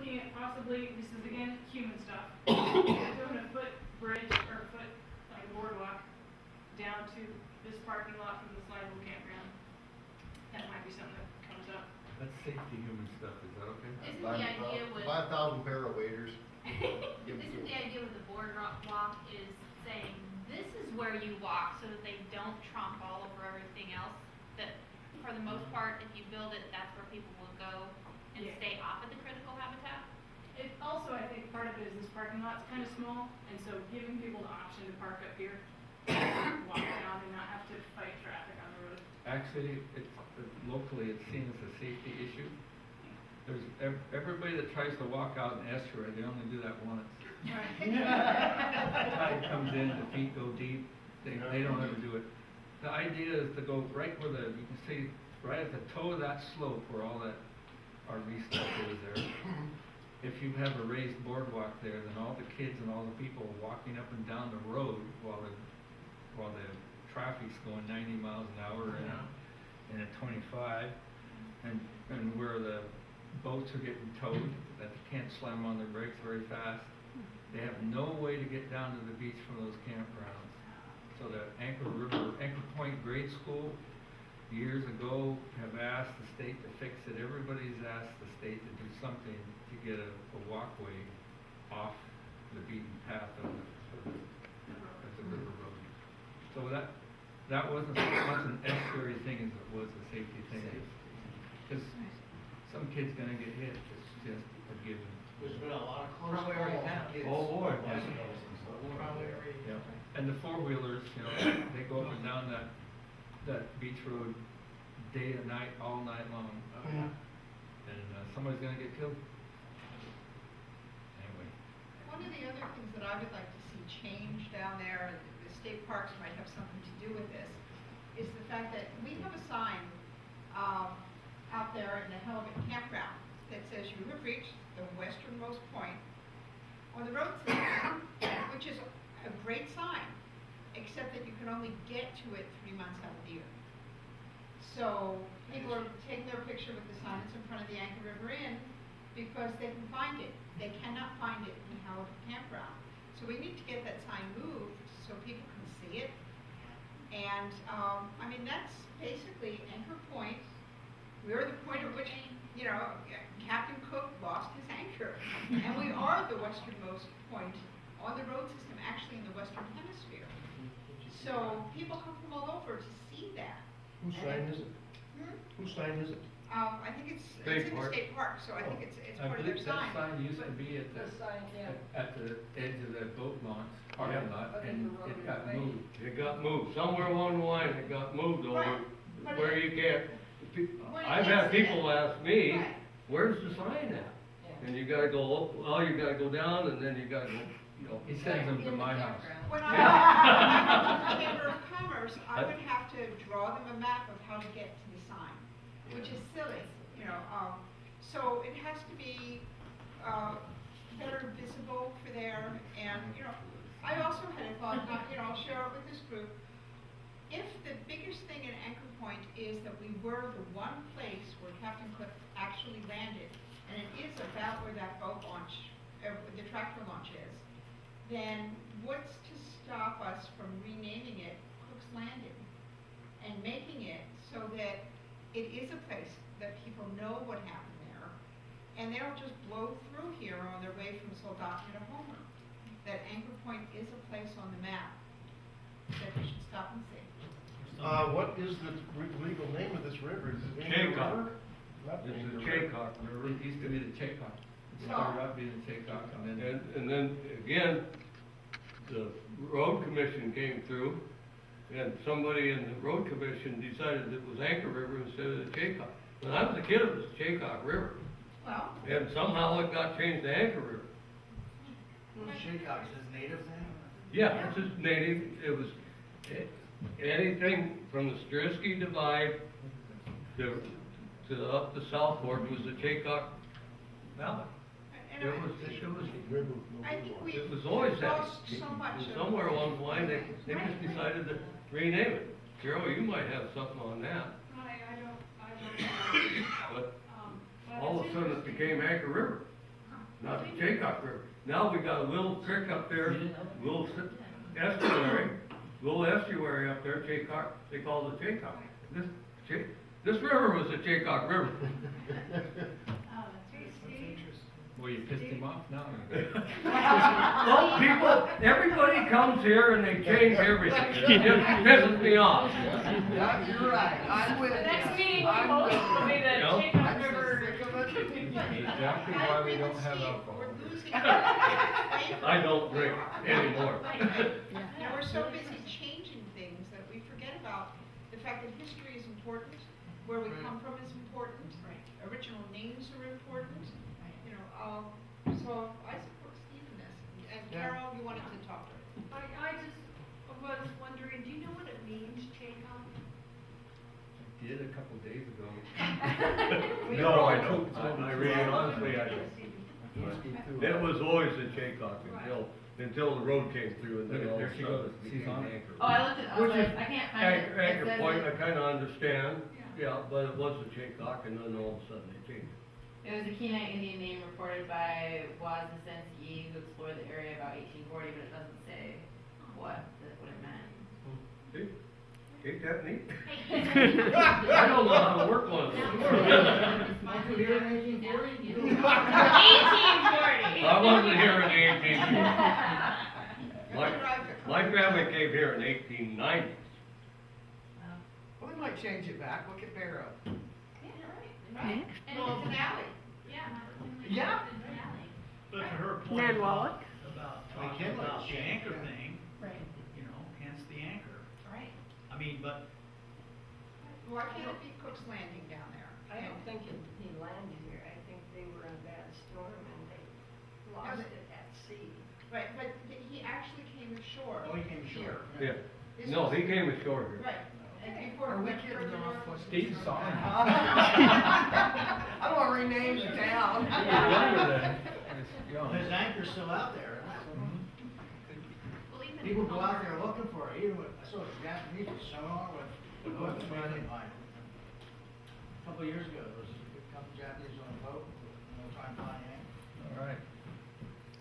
looking at possibly, this is again human stuff, doing a footbridge or foot, like a boardwalk down to this parking lot from the slidable campground. That might be something that comes up. That's safety human stuff, is that okay? Isn't the idea with, 5,000 pair of waders. isn't the idea with the boardwalk is saying, this is where you walk so that they don't tromp all over everything else? That for the most part, if you build it, that's where people will go and Yeah. stay off of the critical habitat? It also, I think, part of it is this parking lot's kind of small, and so giving people the option to park up here, walk down and not have to fight traffic on the road. Actually, it's, locally, it's seen as a safety issue. There's, everybody that tries to walk out an estuary, they only do that once. Right. Tide comes in, the feet go deep, they don't ever do it. The idea is to go right where you can see, right at the toe of that slope where all that RV stuff is there. If you have a raised boardwalk there, then all the kids and all the people walking up and down the road while the traffic's going 90 miles an hour in a 25, and where the boats are getting towed, that they can't slam on their brakes very fast. They have no way to get down to the beach from those campgrounds. So the Anchor Point Grade School, years ago, have asked the state to fix it. Everybody's asked the state to do something to get a walkway off the beaten path of the river road. So that wasn't so much an estuary thing as it was a safety thing. Because some kid's gonna get hit, it's just a given. There's been a lot of close Probably already have. Oh, boy. Probably already. Yeah. And the four-wheelers, they go up and down that beach road day and night, all night long. Yeah. And somebody's gonna get killed. Anyway. One of the other things that I would like to see change down there, and the state parks might have something to do with this, is the fact that we have a sign out there in the Helmet Campground that says you have reached the westernmost point on the road system, which is a great sign, except that you can only get to it 3 months out of the year. So people are taking their picture with the sign that's in front of the Anchor River Inn because they can find it. They cannot find it in the Howard Campground. So we need to get that sign moved so people can see it. And I mean, that's basically Anchor Point. We're the point at which, Captain Cook lost his anchor. And we are the westernmost point on the road system, actually in the Western Hemisphere. So people come from all over to see that. Whose sign is it? Whose sign is it? I think it's in the state park, so I think it's I part of their believe sign. that sign used to be at the edge of the boat launch parking lot, and it got moved. It got moved, somewhere along the line, it got moved over, Right. But where it- you can't, Where you I've can't had see people it. ask me, Right. where's the sign at? And you gotta go, well, you gotta go down, and then you gotta go, He sends them to my house. When I was in the Chamber of Commerce, I would have to draw them a map of how to get to the sign, which is silly, so it has to be, better visible for there, and, I also had a thought, I'll share it with this group. If the biggest thing in Anchor Point is that we were the one place where Captain Cook actually landed, and it is about where that boat launch, the tractor launch is, then what's to stop us from renaming it Cook's Landing and making it so that it is a place that people know what happened there, and they don't just blow through here on their way from Soldotna to Homer. That Anchor Point is a place on the map that we should stop and see. What is the legal name of this river? Is it Anchor Chakok. River? Not It's Anchor the River. Chakok River. It used to be the Chakok. It started out being the Chakok, and then And then, again, the road commission came through, and somebody in the road commission decided it was Anchor River instead of the Chakok. When I was a kid, it was the Chakok River, Well, and somehow it got changed to Anchor River. Chakok is native then? Yeah, it's just native, it was anything from the Strisky Divide to up to Southport was the Chakok Valley. and It was, River. I think we it was always that. lost so much of. Somewhere along the line, they just decided to rename it. Carol, you might have something on that, I don't know. but But all of it's a sudden it interesting. became Anchor River. not the Chakok River. Now we got a little creek up there, little estuary up there, Chakok, they call it Chakok. This river was the Chakok River. Well, you pissed him off now. Well, people, everybody comes here and they change everything. It just pisses me off. Yeah, you're right, I'm with The you. next meeting we I'm host with will be you. the No. Chakok I'm so River. sick of it. Exactly I why we agree don't with have Steve. alcohol. We're losing. I don't drink anymore. Now, we're so busy changing things that we forget about the fact that history is important, where we come from is important, original names are important, you know, so I support Steve in this. And Yeah. Carol, you wanted to talk to her. I just was wondering, do you know what it means, Chakok? Did a couple days ago. No, I don't. I really honestly, I don't. It was always the Chakok until the road came through and Look then at all there of a she sudden goes. it She's became on it. Anchor. Oh, I looked at, I was Which is like, I can't find it. It Anchor says Point, I it- kinda understand, yeah, but it was the Chakok and then all of a sudden they changed it. It was a Kenai Indian name reported by Waznasensi who explored the area about 1840, but it doesn't say what it meant. See? Ain't that neat? Hey. I don't know how to work one of those. Might be here in 1840? 1840. I wasn't here in the 1840s. You're gonna drive the My car. family came here in 1890. Well, they might change it back, look at Barrow. Right, And well, it's an alley. yeah. Yeah. It's an alley. But to her point Ned Wallach? about They talking can let about it the change, anchor yeah. thing, Right. you know, hence the anchor. Right. I mean, but Why can't it be Cook's Landing down there? I don't think he landed here, I think they were in a bad storm and they lost it at sea. Right, but he actually came ashore. Oh, he came ashore. Here. Yeah. This No, was- he came ashore here. Right, and before Are we we went kidding further off north. what- Steve saw him. I don't wanna rename the town. You're younger than, young. his anchor's still out there. Well, even People go out Palmer- there looking for it, even with, I saw the Japanese with sonar with line. A couple of years ago, there was a couple Japanese on a boat, trying to find it. All right.